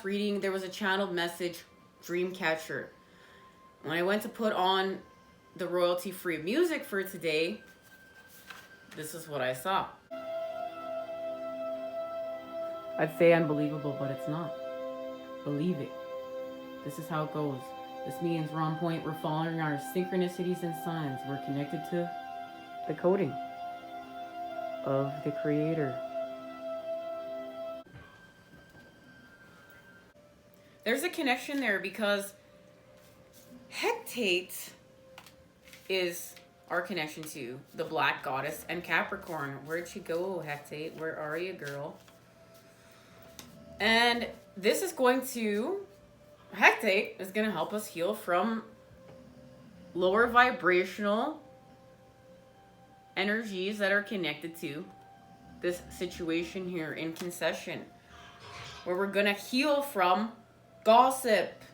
reading, there was a channeled message, Dreamcatcher. When I went to put on the royalty-free music for today, this is what I saw. I'd say unbelievable, but it's not. Believe it. This is how it goes. This means we're on point. We're following our synchronicities and signs. We're connected to the coding of the Creator. There's a connection there because Hecate is our connection to the Black Goddess and Capricorn. Where'd she go, Hecate? Where are you, girl? And this is going to, Hecate is going to help us heal from lower vibrational energies that are connected to this situation here in concession, where we're going to heal from gossip,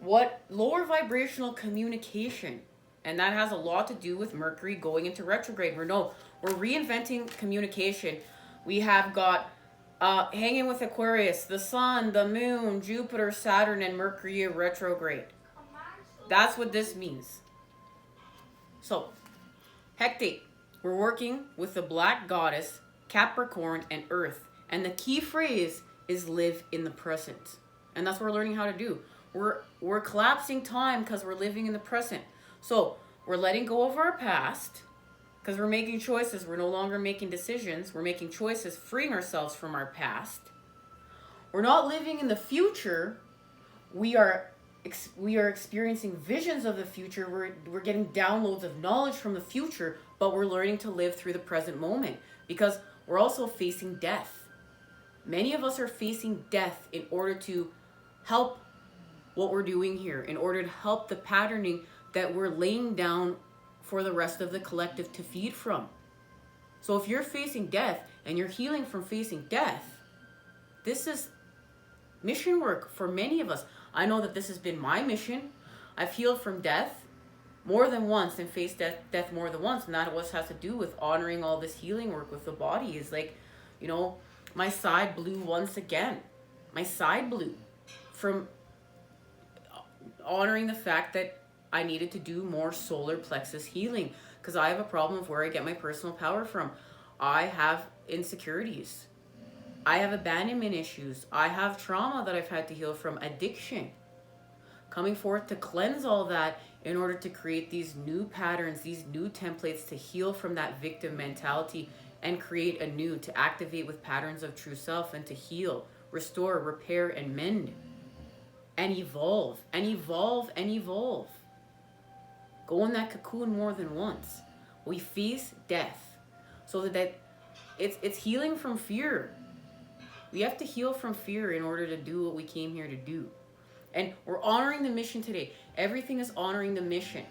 what lower vibrational communication, and that has a lot to do with Mercury going into retrograde. We're reinventing communication. We have got hanging with Aquarius, the Sun, the Moon, Jupiter, Saturn, and Mercury retrograde. That's what this means. So, Hecate, we're working with the Black Goddess, Capricorn, and Earth. And the key phrase is live in the present. And that's what we're learning how to do. We're collapsing time because we're living in the present. So we're letting go of our past because we're making choices. We're no longer making decisions. We're making choices, freeing ourselves from our past. We're not living in the future. We are experiencing visions of the future. We're getting downloads of knowledge from the future, but we're learning to live through the present moment because we're also facing death. Many of us are facing death in order to help what we're doing here, in order to help the patterning that we're laying down for the rest of the collective to feed from. So if you're facing death and you're healing from facing death, this is mission work for many of us. I know that this has been my mission. I've healed from death more than once and faced death more than once. And that what has to do with honoring all this healing work with the body is like, you know, my side blew once again. My side blew from honoring the fact that I needed to do more solar plexus healing because I have a problem of where I get my personal power from. I have insecurities. I have abandonment issues. I have trauma that I've had to heal from, addiction. Coming forth to cleanse all that in order to create these new patterns, these new templates to heal from that victim mentality and create anew, to activate with patterns of true self and to heal, restore, repair, and mend. And evolve, and evolve, and evolve. Go in that cocoon more than once. We face death so that it's healing from fear. We have to heal from fear in order to do what we came here to do. And we're honoring the mission today. Everything is honoring the mission.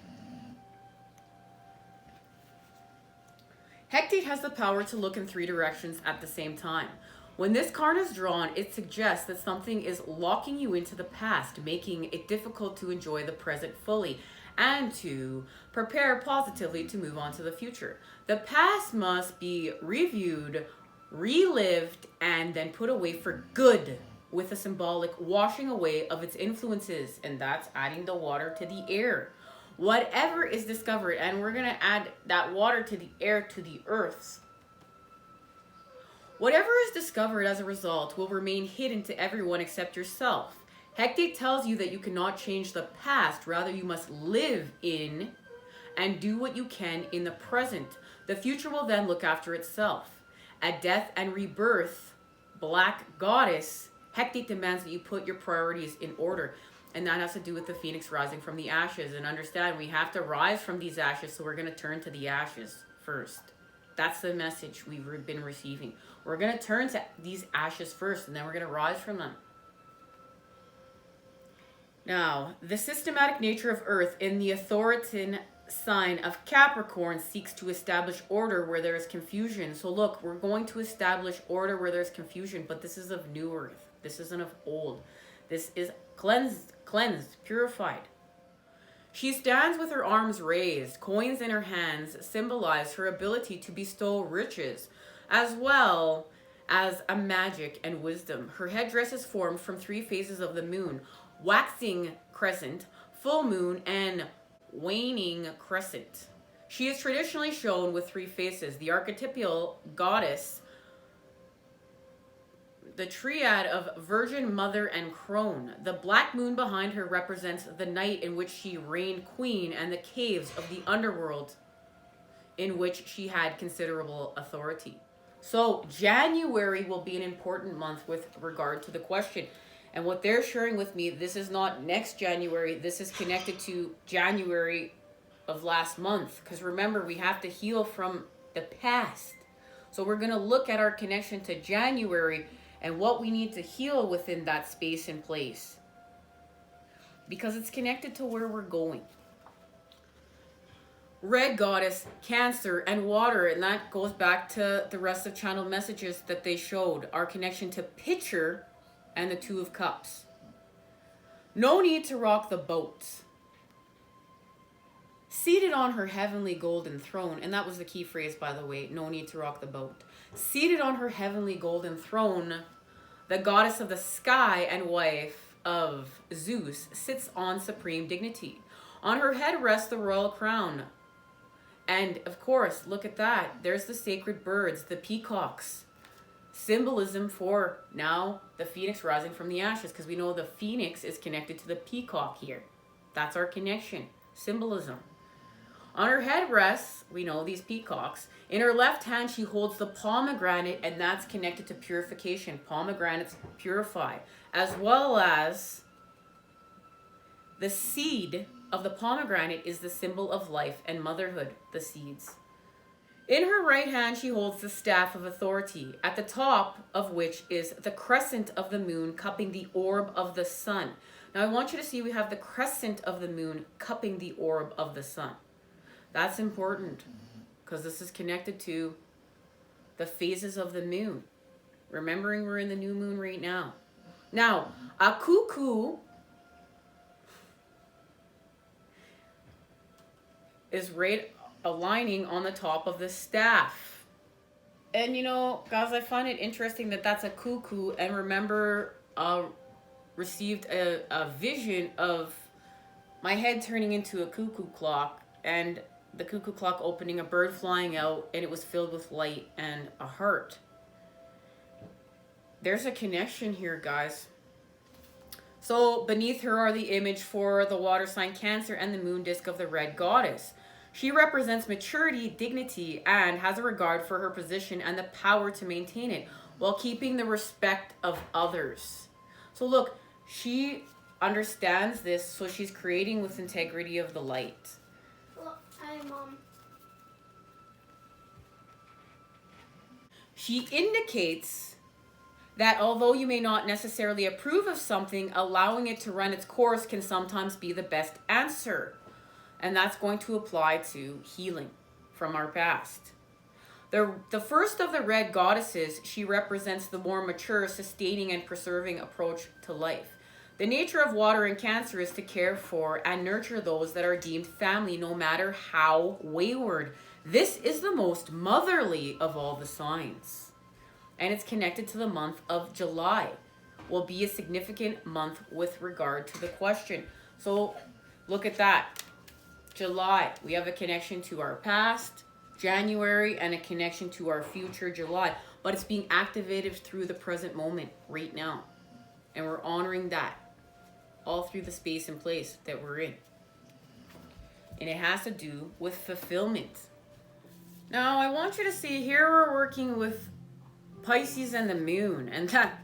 Hecate has the power to look in 3 directions at the same time. When this card is drawn, it suggests that something is locking you into the past, making it difficult to enjoy the present fully and to prepare positively to move on to the future. The past must be reviewed, relived, and then put away for good with a symbolic washing away of its influences, and that's adding the water to the air. Whatever is discovered, and we're going to add that water to the air, to the earths. Whatever is discovered as a result will remain hidden to everyone except yourself. Hecate tells you that you cannot change the past, rather you must live in and do what you can in the present. The future will then look after itself. At death and rebirth, Black Goddess, Hecate demands that you put your priorities in order. And that has to do with the phoenix rising from the ashes. And understand, we have to rise from these ashes, so we're going to turn to the ashes first. That's the message we've been receiving. We're going to turn to these ashes first, and then we're going to rise from them. Now, the systematic nature of Earth in the authoritan sign of Capricorn seeks to establish order where there is confusion. So look, we're going to establish order where there's confusion, but this is of new Earth. This isn't of old. This is cleansed, purified. She stands with her arms raised. Coins in her hands symbolize her ability to bestow riches, as well as a magic and wisdom. Her headdress is formed from 3 phases of the moon: waxing crescent, full moon, and waning crescent. She is traditionally shown with 3 faces: the archetypal goddess, the triad of Virgin, Mother, and Crone. The black moon behind her represents the night in which she reigned queen and the caves of the underworld in which she had considerable authority. So January will be an important month with regard to the question. And what they're sharing with me, this is not next January. This is connected to January of last month. Because remember, we have to heal from the past. So we're going to look at our connection to January and what we need to heal within that space and place, because it's connected to where we're going. Red Goddess, Cancer, and water, and that goes back to the rest of channel messages that they showed. Our connection to Pitcher and the 2 of Cups. No need to rock the boat. Seated on her heavenly golden throne, and that was the key phrase, by the way, no need to rock the boat. Seated on her heavenly golden throne, the goddess of the sky and wife of Zeus sits on supreme dignity. On her head rests the royal crown. And of course, look at that. There's the sacred birds, the peacocks. Symbolism for now the phoenix rising from the ashes, because we know the phoenix is connected to the peacock here. That's our connection. Symbolism. On her head rests, we know, these peacocks. In her left hand, she holds the pomegranate, and that's connected to purification. Pomegranates purify. As well as the seed of the pomegranate is the symbol of life and motherhood, the seeds. In her right hand, she holds the staff of authority, at the top of which is the crescent of the moon cupping the orb of the sun. Now, I want you to see we have the crescent of the moon cupping the orb of the sun. That's important because this is connected to the phases of the moon. Remembering we're in the new moon right now. Now, a cuckoo is right aligning on the top of the staff. And you know, guys, I find it interesting that that's a cuckoo. And remember, received a vision of my head turning into a cuckoo clock, and the cuckoo clock opening, a bird flying out, and it was filled with light and a heart. There's a connection here, guys. So beneath her are the image for the water sign Cancer and the moon disc of the red goddess. She represents maturity, dignity, and has a regard for her position and the power to maintain it while keeping the respect of others. So look, she understands this, so she's creating with integrity of the light. Hi, Mom. She indicates that although you may not necessarily approve of something, allowing it to run its course can sometimes be the best answer. And that's going to apply to healing from our past. The first of the red goddesses, she represents the more mature, sustaining, and preserving approach to life. The nature of water in Cancer is to care for and nurture those that are deemed family, no matter how wayward. This is the most motherly of all the signs. And it's connected to the month of July. Will be a significant month with regard to the question. So look at that. July, we have a connection to our past, January, and a connection to our future, July. But it's being activated through the present moment right now. And we're honoring that all through the space and place that we're in. And it has to do with fulfillment. Now, I want you to see here we're working with Pisces and the moon. And that,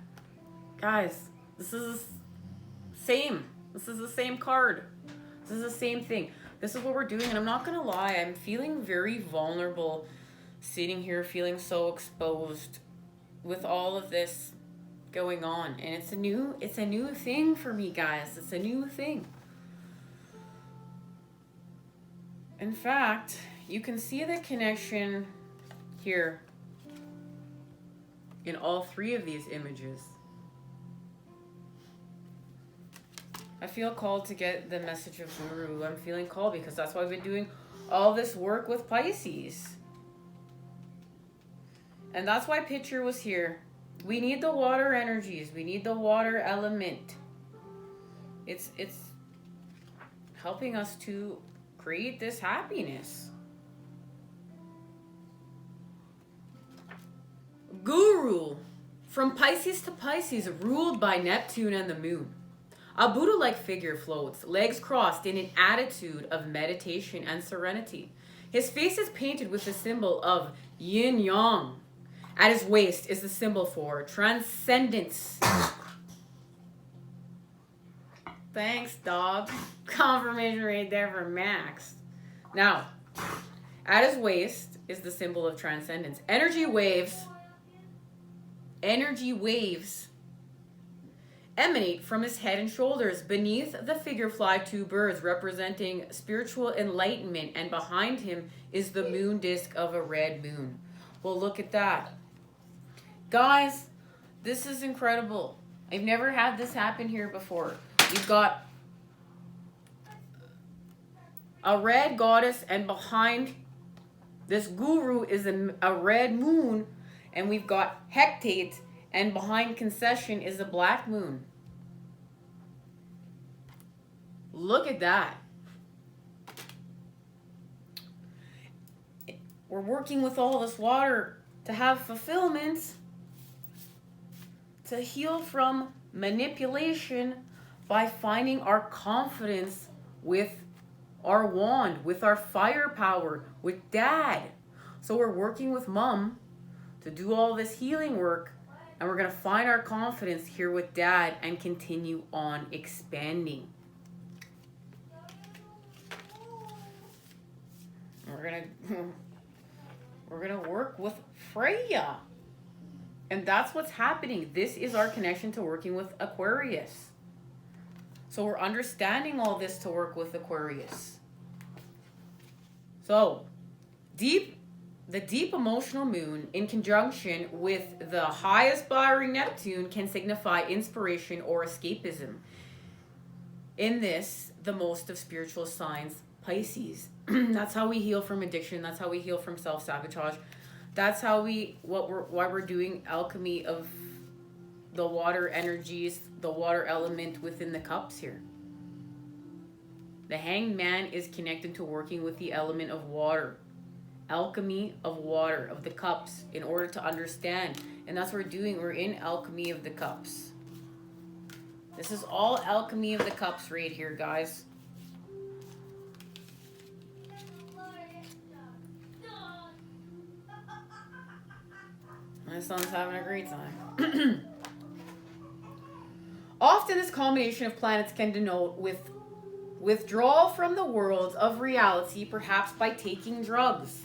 guys, this is the same. This is the same card. This is the same thing. This is what we're doing. And I'm not going to lie, I'm feeling very vulnerable sitting here, feeling so exposed with all of this going on. And it's a new thing for me, guys. It's a new thing. In fact, you can see the connection here in all 3 of these images. I feel called to get the message of Guru. I'm feeling called because that's why I've been doing all this work with Pisces. And that's why Pitcher was here. We need the water energies. We need the water element. It's helping us to create this happiness. Guru, from Pisces to Pisces, ruled by Neptune and the moon. A Buddha-like figure floats, legs crossed in an attitude of meditation and serenity. His face is painted with the symbol of yin-yang. At his waist is the symbol for transcendence. Thanks, dog. Confirmation right there for Max. Now, at his waist is the symbol of transcendence. Energy waves emanate from his head and shoulders. Beneath the figure fly two birds representing spiritual enlightenment, and behind him is the moon disk of a red moon. Well, look at that. Guys, this is incredible. I've never had this happen here before. We've got a red goddess, and behind this guru is a red moon, and we've got Hecate, and behind Concession is a black moon. Look at that. We're working with all this water to have fulfillment, to heal from manipulation by finding our confidence with our wand, with our firepower, with dad. So we're working with mom to do all this healing work, and we're going to find our confidence here with dad and continue on expanding. We're going to work with Freya. And that's what's happening. This is our connection to working with Aquarius. So we're understanding all this to work with Aquarius. So, the deep emotional moon in conjunction with the high aspiring Neptune can signify inspiration or escapism. In this, the most of spiritual signs, Pisces. That's how we heal from addiction. That's how we heal from self-sabotage. That's how why we're doing alchemy of the water energies, the water element within the cups here. The Hanged Man is connected to working with the element of water. Alchemy of water, of the cups, in order to understand. And that's what we're doing. We're in alchemy of the cups. This is all alchemy of the cups right here, guys. My son's having a great time. Often this combination of planets can denote withdrawal from the world of reality, perhaps by taking drugs.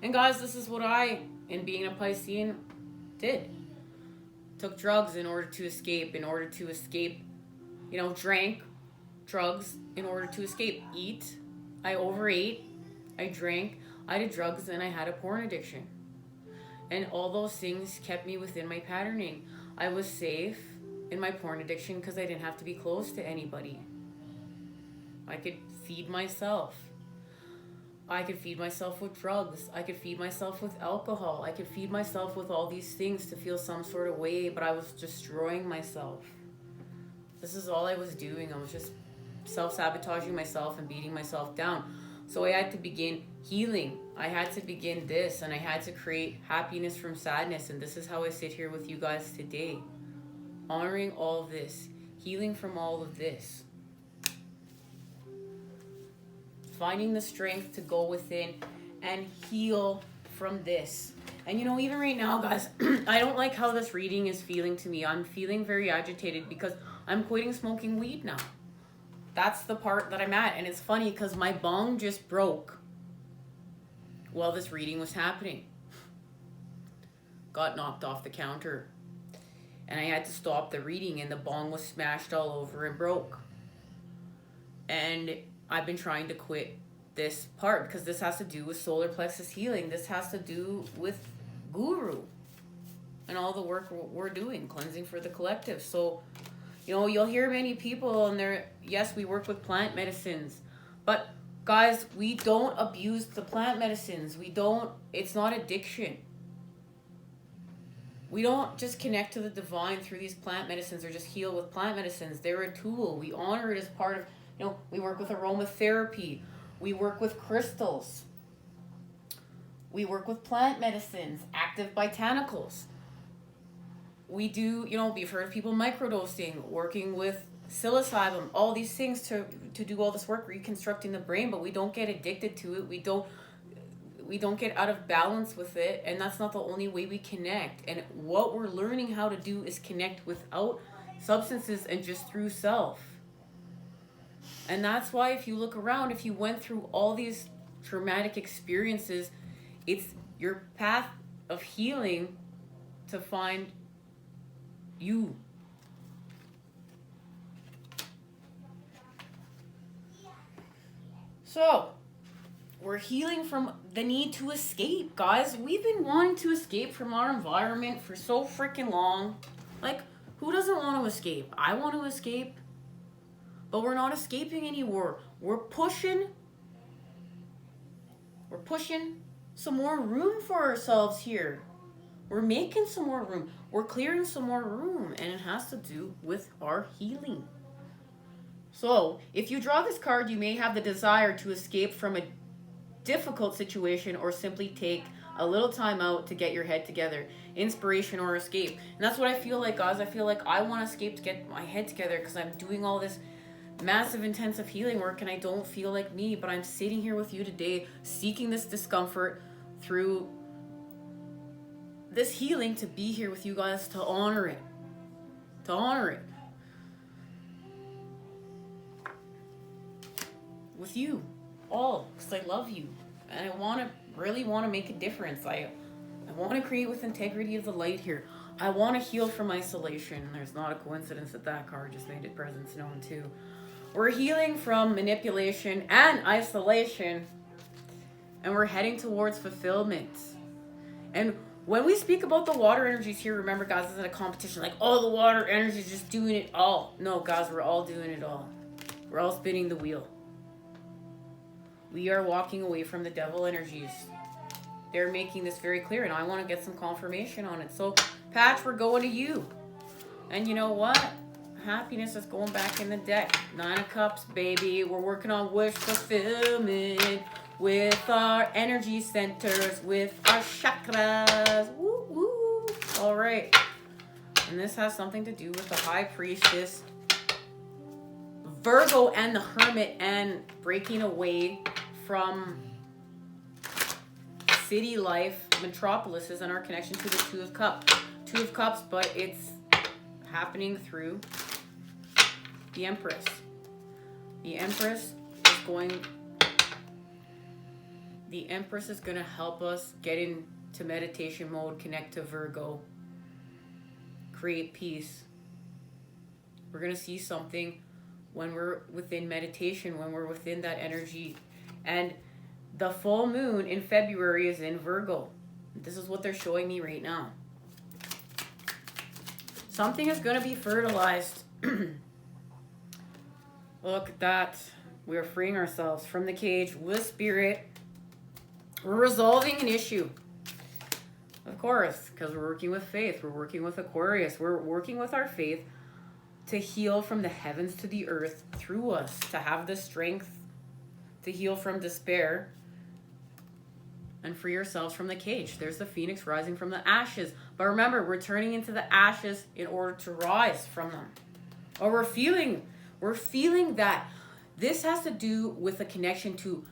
And guys, this is what I, in being a Piscean, did. Took drugs in order to escape, drank drugs in order to escape. I overate, I drank, I did drugs, and I had a porn addiction. And all those things kept me within my patterning. I was safe in my porn addiction because I didn't have to be close to anybody. I could feed myself. I could feed myself with drugs. I could feed myself with alcohol. I could feed myself with all these things to feel some sort of way, but I was destroying myself. This is all I was doing. I was just self-sabotaging myself and beating myself down. So I had to begin healing. I had to begin this, and I had to create happiness from sadness. And this is how I sit here with you guys today. Honoring all of this. Healing from all of this. Finding the strength to go within and heal from this. And even right now, guys, I don't like how this reading is feeling to me. I'm feeling very agitated because I'm quitting smoking weed now. That's the part that I'm at. And it's funny because my bong just broke while this reading was happening. Got knocked off the counter. And I had to stop the reading, and the bong was smashed all over and broke. And I've been trying to quit this part because this has to do with solar plexus healing. This has to do with Guru and all the work we're doing, cleansing for the collective. So, you'll hear many people, and yes, we work with plant medicines, but guys, we don't abuse the plant medicines. It's not addiction. We don't just connect to the divine through these plant medicines or just heal with plant medicines. They're a tool. We honor it as part of, we work with aromatherapy. We work with crystals. We work with plant medicines, active botanicals. We do, we've heard of people microdosing, working with psilocybin, all these things to do all this work, reconstructing the brain, but we don't get addicted to it. We don't get out of balance with it, and that's not the only way we connect. And what we're learning how to do is connect without substances and just through self. And that's why if you look around, if you went through all these traumatic experiences, it's your path of healing to find you. So, we're healing from the need to escape, guys. We've been wanting to escape from our environment for so freaking long. Like, who doesn't want to escape? I want to escape. But we're not escaping anymore. We're pushing some more room for ourselves here. We're making some more room. We're clearing some more room. And it has to do with our healing. So, if you draw this card, you may have the desire to escape from a difficult situation or simply take a little time out to get your head together. Inspiration or escape. And that's what I feel like, guys. I feel like I want to escape to get my head together because I'm doing all this massive intensive healing work and I don't feel like me, but I'm sitting here with you today seeking this discomfort through this healing to be here with you guys to honor it. With you all, because I love you and I really want to make a difference. I want to create with integrity of the light here. I want to heal from isolation. There's not a coincidence that card just made its presence known too. We're healing from manipulation and isolation, and we're heading towards fulfillment. And when we speak about the water energies here, remember, guys, this isn't a competition like, the water energies just doing it all. No, guys, we're all doing it all. We're all spinning the wheel. We are walking away from the devil energies. They're making this very clear, and I want to get some confirmation on it. So, Patch, we're going to you. And you know what? Happiness is going back in the deck. 9 of Cups, baby. We're working on wish fulfillment with our energy centers, with our chakras. Woo, woo. All right. And this has something to do with the High Priestess, Virgo, and the Hermit, and breaking away from city life, metropolises, and our connection to the 2 of Cups. 2 of Cups, but it's happening through the Empress. The Empress is going to help us get into meditation mode, connect to Virgo, create peace. We're going to see something when we're within meditation, when we're within that energy. And the full moon in February is in Virgo. This is what they're showing me right now. Something is going to be fertilized. Look at that. We are freeing ourselves from the cage with spirit. We're resolving an issue. Of course, because we're working with faith. We're working with Aquarius. We're working with our faith to heal from the heavens to the earth through us. To have the strength to heal from despair and free ourselves from the cage. There's the phoenix rising from the ashes. But remember, we're turning into the ashes in order to rise from them. Or we're feeling that this has to do with a connection to,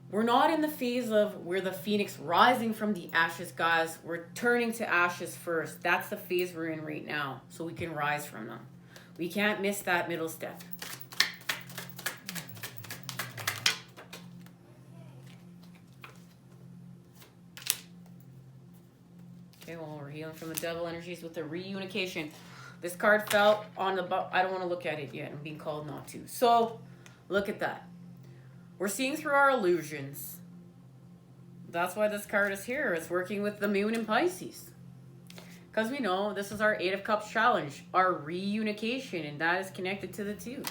we're not in the phase of where the phoenix rising from the ashes, guys. We're turning to ashes first. That's the phase we're in right now, so we can rise from them. We can't miss that middle step. Okay, well, we're healing from the devil energies with the reunification. This card fell on the I don't want to look at it yet. I'm being called not to. So, look at that. We're seeing through our illusions. That's why this card is here. It's working with the moon in Pisces. Because we know this is our 8 of Cups challenge. Our reunification. And that is connected to the 2.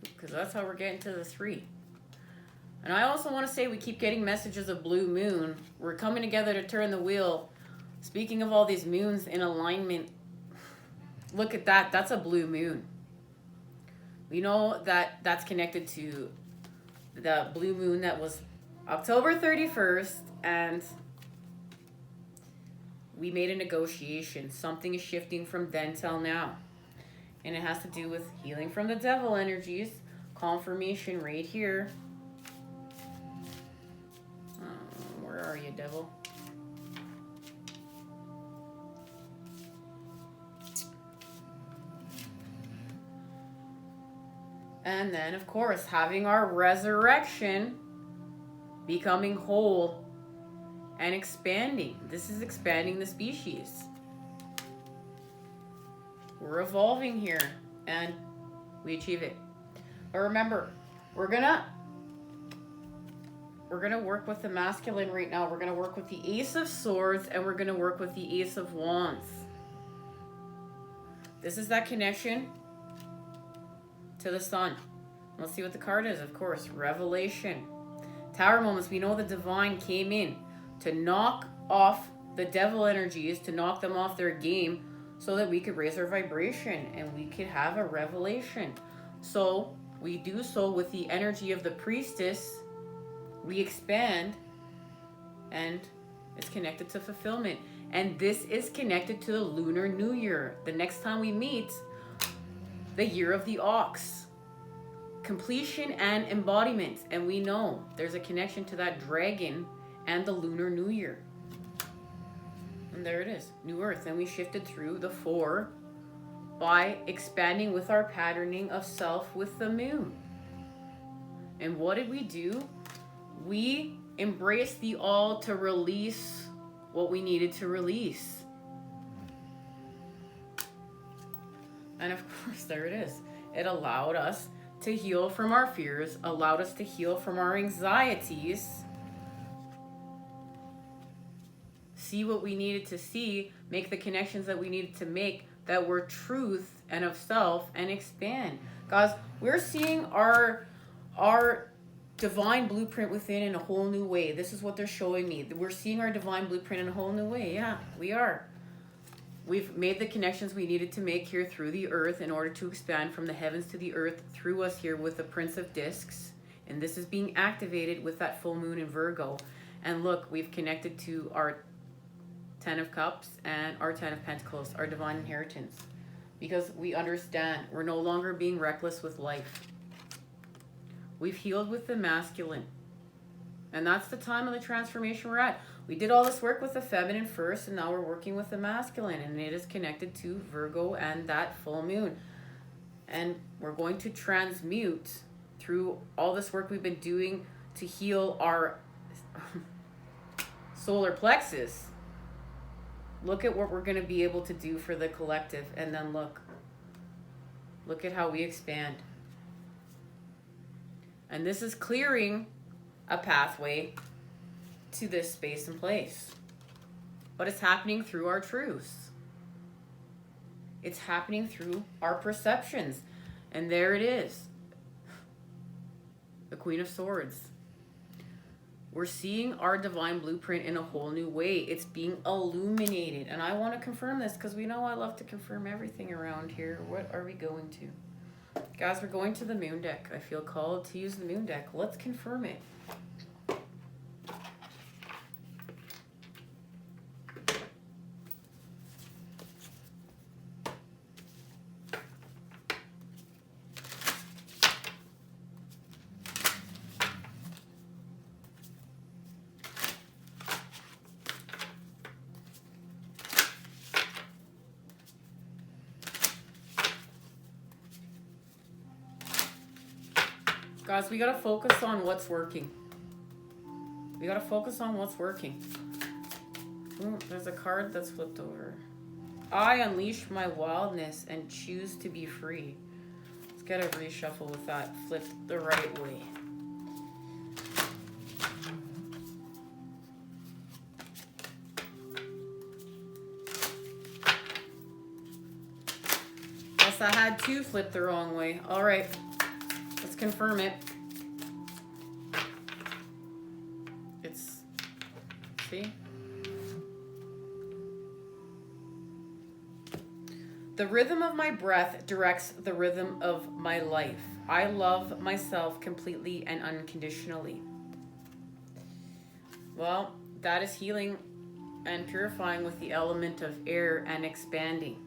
Because that's how we're getting to the 3. And I also want to say we keep getting messages of blue moon. We're coming together to turn the wheel. Speaking of all these moons in alignment, look at that. That's a blue moon. We know that that's connected to the blue moon that was October 31st, and we made a negotiation. Something is shifting from then till now. And it has to do with healing from the devil energies. Confirmation right here. Where are you, devil? And then, of course, having our resurrection, becoming whole and expanding. This is expanding the species. We're evolving here, and we achieve it. But remember, we're gonna work with the masculine right now. We're gonna work with the Ace of Swords, and we're gonna work with the Ace of Wands. This is that connection to the sun. Let's see what the card is. Of course, Revelation. Tower moments. We know the divine came in to knock off the devil energies, to knock them off their game, so that we could raise our vibration and we could have a revelation. So we do so with the energy of the priestess. We expand, and it's connected to fulfillment. And this is connected to the Lunar New Year. The next time we meet, the year of the ox. Completion and embodiment. And we know there's a connection to that dragon and the Lunar New Year. And there it is, New Earth. And we shifted through the 4 by expanding with our patterning of self with the moon. And what did we do? We embraced the all to release what we needed to release. And of course, there it is. It allowed us to heal from our fears, allowed us to heal from our anxieties, see what we needed to see, make the connections that we needed to make that were truth and of self, and expand. Guys, we're seeing our divine blueprint within in a whole new way. This is what they're showing me. We're seeing our divine blueprint in a whole new way. Yeah, we are. We've made the connections we needed to make here through the earth in order to expand from the heavens to the earth through us here with the Prince of Discs. And this is being activated with that full moon in Virgo. And look, we've connected to our 10 of Cups and our 10 of Pentacles, our divine inheritance. Because we understand we're no longer being reckless with life. We've healed with the masculine. And that's the time of the transformation we're at. We did all this work with the feminine first, and now we're working with the masculine, and it is connected to Virgo and that full moon. And we're going to transmute through all this work we've been doing to heal our solar plexus. Look at what we're going to be able to do for the collective, and then look at how we expand. And this is clearing a pathway to this space and place. But it's happening through our truths. It's happening through our perceptions. And there it is. The Queen of Swords. We're seeing our divine blueprint in a whole new way. It's being illuminated. And I want to confirm this because we know I love to confirm everything around here. What are we going to? Guys, we're going to the moon deck. I feel called to use the moon deck. Let's confirm it. Guys, we gotta focus on what's working. We gotta focus on what's working. Ooh, there's a card that's flipped over. I unleash my wildness and choose to be free. Let's get a reshuffle with that flipped the right way. Guess I had two flip the wrong way. All right. Let's confirm it. See? The rhythm of my breath directs the rhythm of my life. I love myself completely and unconditionally. Well, that is healing and purifying with the element of air and expanding.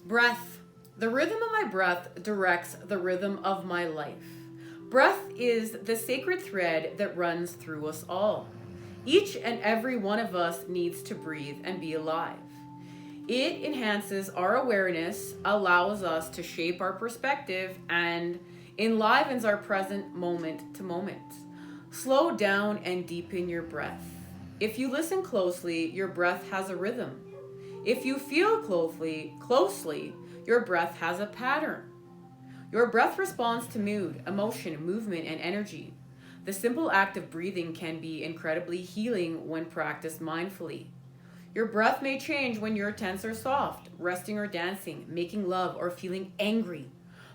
Breath. The rhythm of my breath directs the rhythm of my life. Breath is the sacred thread that runs through us all. Each and every one of us needs to breathe and be alive. It enhances our awareness, allows us to shape our perspective, and enlivens our present moment to moment. Slow down and deepen your breath. If you listen closely, your breath has a rhythm. If you feel closely, your breath has a pattern. Your breath responds to mood, emotion, movement, and energy. The simple act of breathing can be incredibly healing when practiced mindfully. Your breath may change when you're tense or soft, resting or dancing, making love, or feeling angry.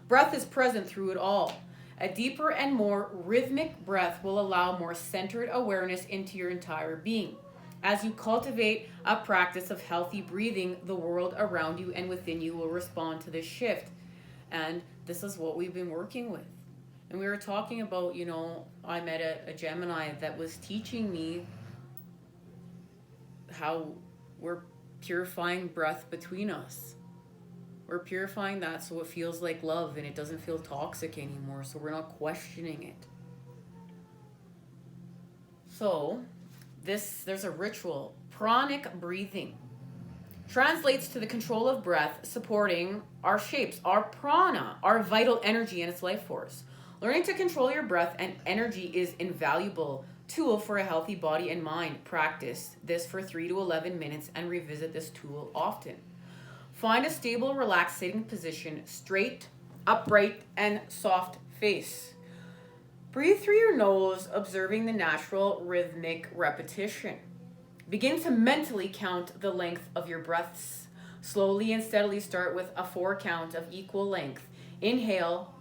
Breath is present through it all. A deeper and more rhythmic breath will allow more centered awareness into your entire being. As you cultivate a practice of healthy breathing, the world around you and within you will respond to this shift. And this is what we've been working with. And we were talking about, I met a Gemini that was teaching me how we're purifying breath between us. We're purifying that so it feels like love and it doesn't feel toxic anymore, so we're not questioning it. So, there's a ritual. Pranic breathing translates to the control of breath, supporting our shapes, our prana, our vital energy and its life force. Learning to control your breath and energy is invaluable tool for a healthy body and mind. Practice this for 3 to 11 minutes and revisit this tool often. Find a stable, relaxed sitting position, straight, upright, and soft face. Breathe through your nose, observing the natural rhythmic repetition. Begin to mentally count the length of your breaths. Slowly and steadily start with a 4 count of equal length. Inhale,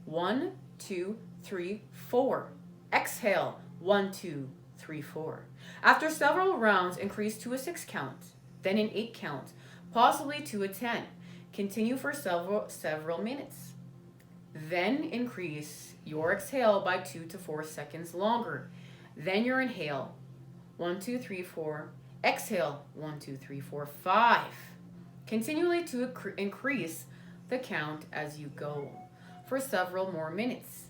1, 2, 3, 4. Exhale, 1, 2, 3, 4. After several rounds, increase to a 6 count, then an 8 count, possibly to a 10. Continue for several minutes. Then increase your exhale by 2 to 4 seconds longer. Then your inhale, 1, 2, 3, 4. Exhale, 1, 2, 3, 4, 5. Continually to increase the count as you go for several more minutes.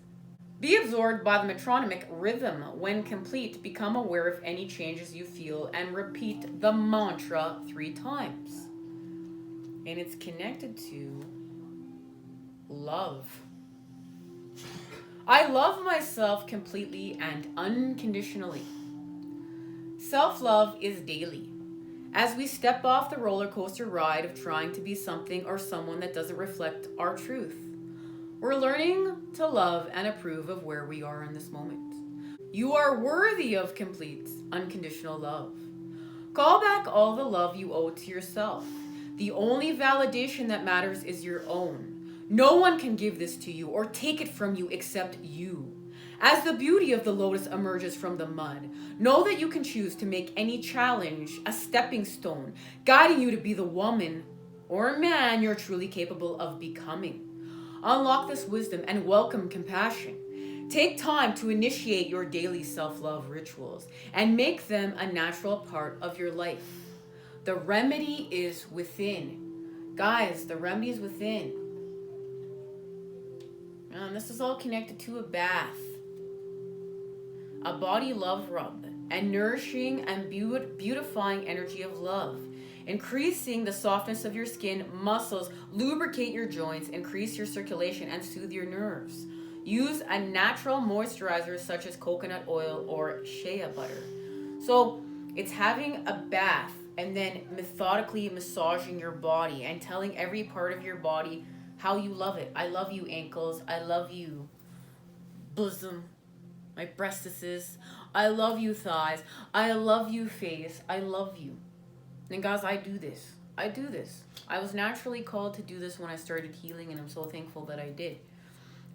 Be absorbed by the metronomic rhythm. When complete, become aware of any changes you feel and repeat the mantra 3 times. And it's connected to love. I love myself completely and unconditionally. Self-love is daily. As we step off the roller coaster ride of trying to be something or someone that doesn't reflect our truth, we're learning to love and approve of where we are in this moment. You are worthy of complete, unconditional love. Call back all the love you owe to yourself. The only validation that matters is your own. No one can give this to you or take it from you except you. As the beauty of the lotus emerges from the mud, know that you can choose to make any challenge a stepping stone, guiding you to be the woman or man you're truly capable of becoming. Unlock this wisdom and welcome compassion. Take time to initiate your daily self-love rituals and make them a natural part of your life. The remedy is within. Guys, the remedy is within. And this is all connected to a bath, a body love rub, and nourishing and beautifying energy of love. Increasing the softness of your skin, muscles, lubricate your joints, increase your circulation, and soothe your nerves. Use a natural moisturizer such as coconut oil or shea butter. So it's having a bath and then methodically massaging your body and telling every part of your body how you love it. I love you, ankles. I love you, bosom, my breastises. I love you, thighs. I love you, face. I love you. And guys, I do this. I was naturally called to do this when I started healing, and I'm so thankful that I did.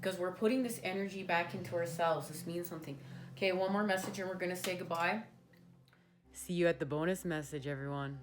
Because we're putting this energy back into ourselves. This means something. Okay, one more message and we're going to say goodbye. See you at the bonus message, everyone.